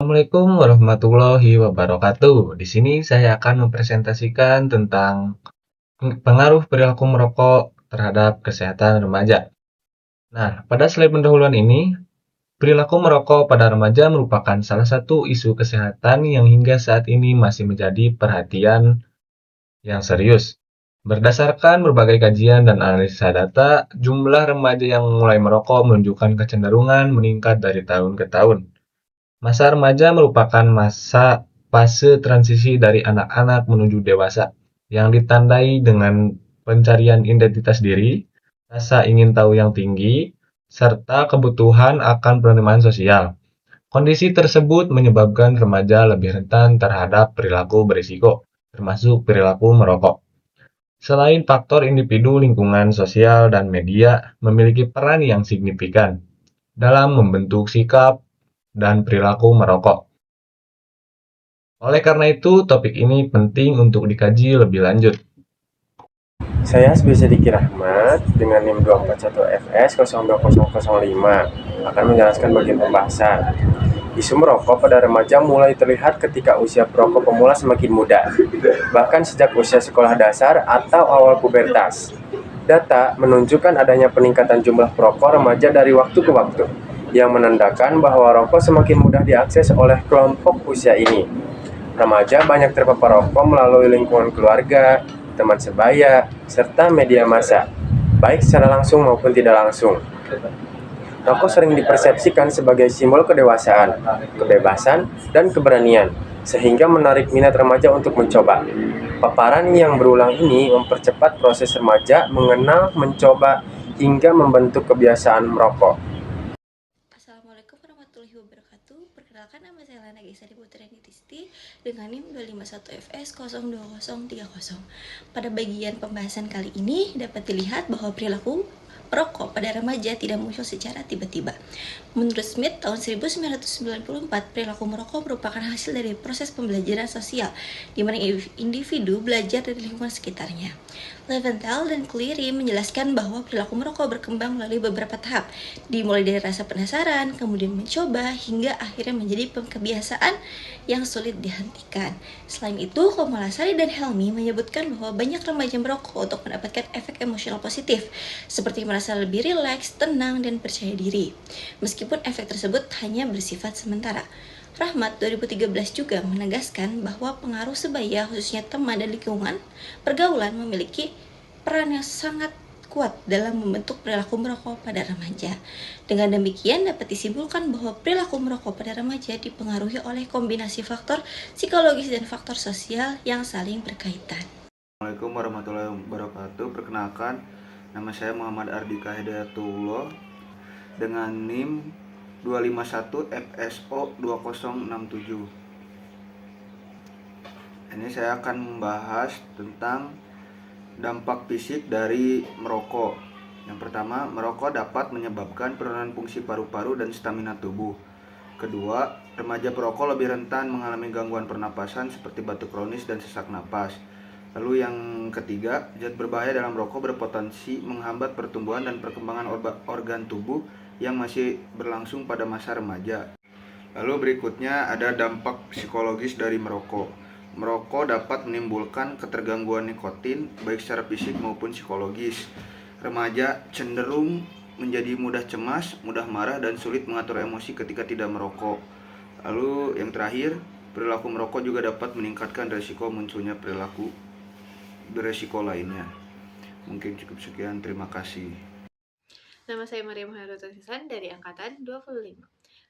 Assalamualaikum warahmatullahi wabarakatuh. Di sini saya akan mempresentasikan tentang pengaruh perilaku merokok terhadap kesehatan remaja. Nah, pada slide pendahuluan ini, perilaku merokok pada remaja merupakan salah satu isu kesehatan yang hingga saat ini masih menjadi perhatian yang serius. Berdasarkan berbagai kajian dan analisa data, jumlah remaja yang mulai merokok menunjukkan kecenderungan meningkat dari tahun ke tahun. Masa remaja merupakan masa fase transisi dari anak-anak menuju dewasa, yang ditandai dengan pencarian identitas diri, rasa ingin tahu yang tinggi, serta kebutuhan akan penerimaan sosial. Kondisi tersebut menyebabkan remaja lebih rentan terhadap perilaku berisiko, termasuk perilaku merokok. Selain faktor individu, lingkungan sosial dan media memiliki peran yang signifikan dalam membentuk sikap dan perilaku merokok. Oleh karena itu, topik ini penting untuk dikaji lebih lanjut. Saya Spesidik Rahmat dengan NIM 241FS02005 akan menjelaskan bagian pembahasan. Isu merokok pada remaja mulai terlihat ketika usia perokok pemula semakin muda, bahkan sejak usia sekolah dasar atau awal pubertas. Data menunjukkan adanya peningkatan jumlah perokok remaja dari waktu ke waktu, yang menandakan bahwa rokok semakin mudah diakses oleh kelompok usia ini. Remaja banyak terpapar rokok melalui lingkungan keluarga, teman sebaya, serta media massa, baik secara langsung maupun tidak langsung. Rokok sering dipersepsikan sebagai simbol kedewasaan, kebebasan, dan keberanian, sehingga menarik minat remaja untuk mencoba. Paparan yang berulang ini mempercepat proses remaja mengenal, mencoba, hingga membentuk kebiasaan merokok. Assalamualaikum warahmatullahi wabarakatuh. Perkenalkan, nama saya Lana Gisa Putriani Tisti dengan NIM 251FS02030. Pada bagian pembahasan kali ini dapat dilihat bahwa perilaku perokok pada remaja tidak muncul secara tiba-tiba. Menurut Smith, tahun 1994, perilaku merokok merupakan hasil dari proses pembelajaran sosial, di mana individu belajar dari lingkungan sekitarnya. Leventhal dan Cleary menjelaskan bahwa perilaku merokok berkembang melalui beberapa tahap, dimulai dari rasa penasaran, kemudian mencoba, hingga akhirnya menjadi kebiasaan yang sulit dihentikan. Selain itu, Komalasari dan Helmi menyebutkan bahwa banyak remaja merokok untuk mendapatkan efek emosional positif, seperti merasa lebih rileks, tenang, dan percaya diri. Meskipun efek tersebut hanya bersifat sementara. Rahmat 2013 juga menegaskan bahwa pengaruh sebaya, khususnya teman dan lingkungan pergaulan, memiliki peran yang sangat kuat dalam membentuk perilaku merokok pada remaja. Dengan demikian, dapat disimpulkan bahwa perilaku merokok pada remaja dipengaruhi oleh kombinasi faktor psikologis dan faktor sosial yang saling berkaitan. Assalamualaikum warahmatullahi wabarakatuh. Perkenalkan, nama saya Muhammad Ardika Hidayatullah dengan NIM 251FSO2067. Ini saya akan membahas tentang dampak fisik dari merokok. Yang pertama, merokok dapat menyebabkan penurunan fungsi paru-paru dan stamina tubuh. Kedua, remaja perokok lebih rentan mengalami gangguan pernapasan seperti batuk kronis dan sesak napas. Lalu yang ketiga, zat berbahaya dalam rokok berpotensi menghambat pertumbuhan dan perkembangan organ tubuh yang masih berlangsung pada masa remaja. Lalu berikutnya ada dampak psikologis dari merokok. Merokok dapat menimbulkan ketergangguan nikotin baik secara fisik maupun psikologis. Remaja cenderung menjadi mudah cemas, mudah marah, dan sulit mengatur emosi ketika tidak merokok. Lalu yang terakhir, perilaku merokok juga dapat meningkatkan risiko munculnya perilaku beresiko lainnya. Mungkin cukup sekian, terima kasih. Nama saya Maria Maharutasisan dari Angkatan 25.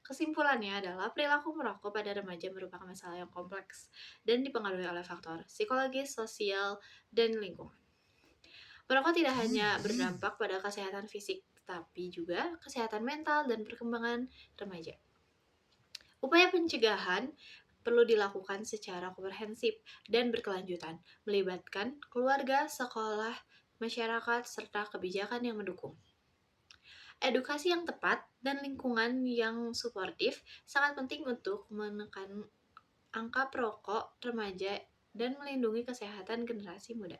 Kesimpulannya adalah perilaku merokok pada remaja merupakan masalah yang kompleks dan dipengaruhi oleh faktor psikologis, sosial, dan lingkungan. Merokok tidak hanya berdampak pada kesehatan fisik, tetapi juga kesehatan mental dan perkembangan remaja. Upaya pencegahan perlu dilakukan secara komprehensif dan berkelanjutan, melibatkan keluarga, sekolah, masyarakat, serta kebijakan yang mendukung. Edukasi yang tepat dan lingkungan yang suportif sangat penting untuk menekan angka perokok remaja dan melindungi kesehatan generasi muda.